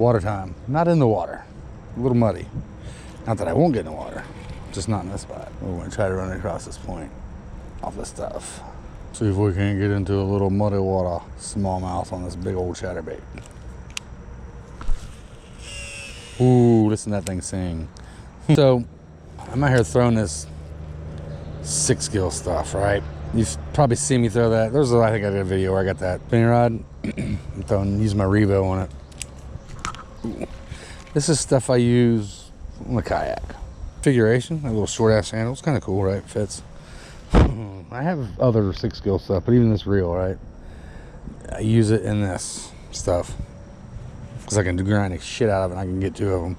Water time. Not in the water. A little muddy. Not that I won't get in the water. Just not in this spot. We're going to try to run across this point off this stuff. See if we can get into a little muddy water smallmouth on this big old chatterbait. Ooh, listen to that thing sing. So, I'm out here throwing this SixGill stuff, right? You've probably seen me throw that. I think I did a video where I got that spinning rod. I'm using my Revo on it. Ooh. This is stuff I use on the kayak. Configuration, a little short ass handle. It's kind of cool, right? Fits. I have other SixGill stuff, but even this reel, right? I use it in this stuff because I can grind the shit out of it and I can get 2 of them.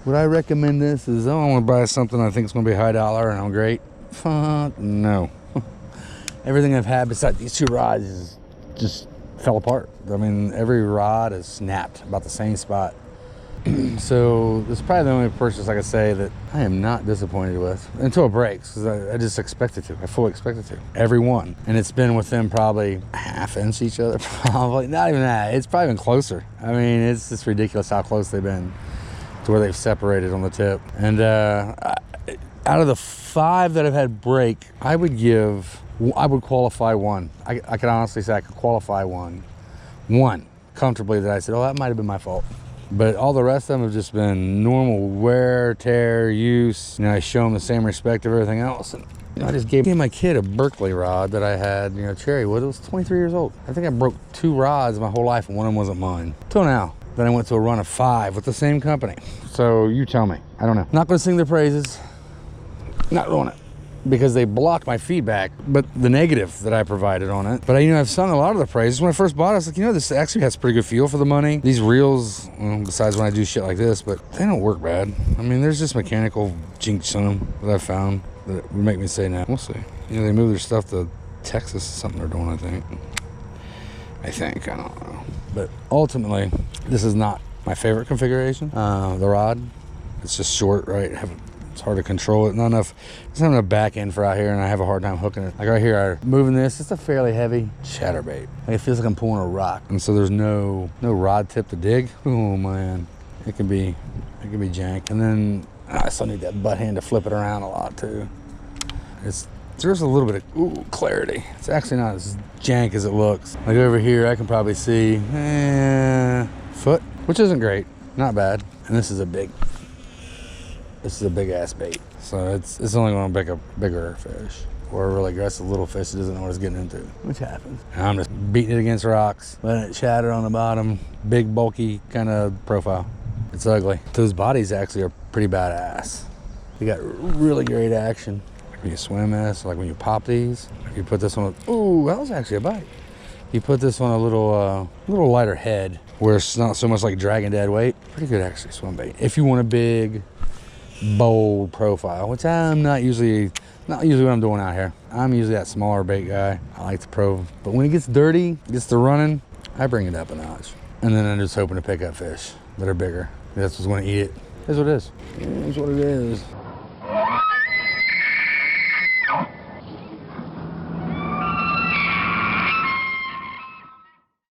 Would I recommend this? Is I want to buy something I think it's going to be high dollar and I'm great? Fuck no. Everything I've had besides these 2 rods just fell apart. I mean, every rod is snapped about the same spot. So this is probably the only purchase I can say that I am not disappointed with until it breaks, because I just expect it to. I fully expect it to. Every one. And it's been within probably a ½ inch each other. Probably not even that. It's probably been closer. I mean, it's just ridiculous how close they've been to where they've separated on the tip. And out of the 5 that I've had break, I would qualify 1. I can honestly say I could qualify one comfortably that I said, oh, that might have been my fault. But all the rest of them have just been normal wear, tear, use. You know, I show them the same respect of everything else. And you know, I just gave my kid a Berkeley rod that I had, you know, cherry wood. It was 23 years old. I think I broke 2 rods my whole life and one of them wasn't mine. Till now. Then I went to a run of 5 with the same company. So you tell me. I don't know. Not gonna sing their praises. Not doing it. Because they blocked my feedback, but the negative that I provided on it. But I've sung a lot of the praises. When I first bought it, I was like, you know, this actually has pretty good feel for the money. These reels, well, besides when I do shit like this, but they don't work bad. I mean, there's just mechanical jinx on them that I found that would make me say, nah, we'll see. You know, they moved their stuff to Texas, something they're doing, I think, I don't know. But ultimately, this is not my favorite configuration. The rod, it's just short, right? It's hard to control it. Not enough. There's not enough back end for out here, and I have a hard time hooking it. Like right here, I'm moving this. It's a fairly heavy chatterbait. Like it feels like I'm pulling a rock, and so there's no rod tip to dig. Oh man, it can be jank. And then I still need that butt hand to flip it around a lot too. There's a little bit of clarity. It's actually not as jank as it looks. Like over here, I can probably see foot, which isn't great, not bad. And this is a big ass bait. So it's only gonna pick up bigger fish or a really aggressive little fish that doesn't know what it's getting into, which happens. And I'm just beating it against rocks, letting it shatter on the bottom. Big, bulky kind of profile. It's ugly. Those bodies actually are pretty badass. They got really great action. Like when you swim this, like when you pop these, if you put this on, ooh, that was actually a bite. You put this on a little lighter head where it's not so much like dragging dead weight. Pretty good actually swim bait. If you want a big, bold profile, which I'm not usually what I'm doing out here. I'm usually that smaller bait guy. I like to probe, but when it gets dirty, gets to running, I bring it up a notch. And then I'm just hoping to pick up fish that are bigger. That's what's going to eat it. That's what it is. It's what it is.